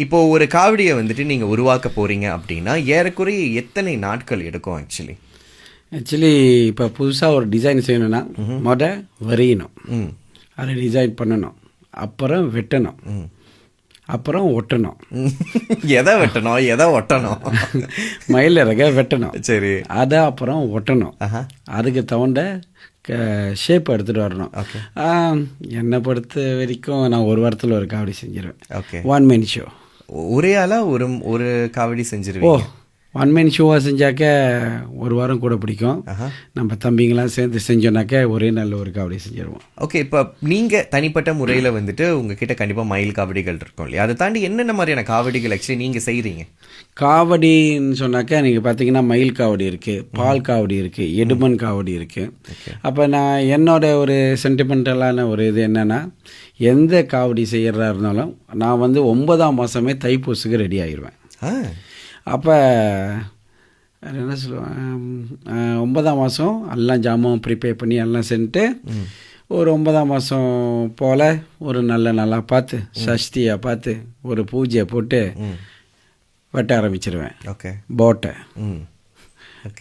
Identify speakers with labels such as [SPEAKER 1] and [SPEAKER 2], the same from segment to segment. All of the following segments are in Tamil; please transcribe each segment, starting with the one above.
[SPEAKER 1] இப்போ ஒரு காவடியை வந்துட்டு நீங்கள் உருவாக்க போகிறீங்க அப்படின்னா ஏறக்குறைய எத்தனை நாட்கள் எடுக்கும்
[SPEAKER 2] ஆக்சுவலி இப்போ புதுசாக ஒரு டிசைன் செய்யணும்னா வரையணும், அதை டிசைன் பண்ணணும், அப்புறம் வெட்டணும், அப்புறம் ஒட்டணும்.
[SPEAKER 1] எதை வெட்டணும் எதை ஒட்டணும்?
[SPEAKER 2] மயில் இறக வெட்டணும்,
[SPEAKER 1] சரி,
[SPEAKER 2] அதை அப்புறம் ஒட்டணும். அதுக்கு தகுந்த ஷேப் எடுத்துகிட்டு வரணும். என்னை பொறுத்த வரைக்கும் நான் ஒரு வாரத்தில் ஒரு காவடி செஞ்சிருவேன்.
[SPEAKER 1] Okay,
[SPEAKER 2] 1 man show.
[SPEAKER 1] ஒரே ஆளாக ஒரு காவடி செஞ்சிருவேன்.
[SPEAKER 2] 1 man ஷோவாக செஞ்சாக்க ஒரு வாரம் கூட பிடிக்கும். நம்ம தம்பிங்களாம் சேர்ந்து செஞ்சோன்னாக்க ஒரே நல்ல ஒரு காவடி செஞ்சிருவோம்.
[SPEAKER 1] ஓகே, இப்போ நீங்கள் தனிப்பட்ட முறையில் வந்துட்டு உங்ககிட்ட கண்டிப்பாக மயில் காவடிகள் இருக்கும் இல்லையா? அதை தாண்டி என்னென்ன மாதிரியான காவடிகள் ஆக்சுவலி நீங்கள் செய்கிறீங்க?
[SPEAKER 2] காவடின்னு சொன்னாக்கா நீங்கள் பார்த்தீங்கன்னா மயில் காவடி இருக்குது, பால் காவடி இருக்குது, எடுமன் காவடி இருக்குது. அப்போ நான் என்னோட ஒரு சென்டிமெண்டலான ஒரு இது என்னென்னா, எந்த காவடி செய்கிறதா இருந்தாலும் நான் வந்து 9ஆம் மாதமே தைப்பூசுக்கு ரெடி ஆகிடுவேன். அப்போ என்ன சொல்லுவேன், 9ஆம் மாதம் எல்லாம் ஜாமான் ப்ரிப்பேர் பண்ணி எல்லாம் செஞ்சுட்டு ஒரு 9ஆம் மாதம் போல் ஒரு நல்ல நல்லா பார்த்து சஷ்டியாக பார்த்து ஒரு பூஜையை போட்டு வெட்ட ஆரம்பிச்சிருவேன்.
[SPEAKER 1] ஓகே,
[SPEAKER 2] போட்டை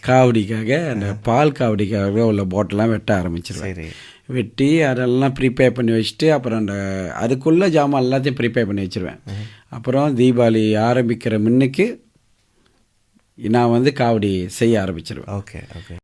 [SPEAKER 2] காவடிக்காக, அந்த பால் காவடிக்காக உள்ள போட்டெல்லாம் வெட்ட ஆரம்பிச்சிருவேன். வெட்டி அதெல்லாம் ப்ரிப்பேர் பண்ணி வச்சுட்டு அப்புறம் அந்த அதுக்குள்ளே ஜாமான் எல்லாத்தையும் ப்ரிப்பேர் பண்ணி வச்சுருவேன். அப்புறம் தீபாவளி ஆரம்பிக்கிற முன்னுக்கு நான் வந்து காவடி செய்ய ஆரம்பிச்சிருவேன்.
[SPEAKER 1] Okay okay.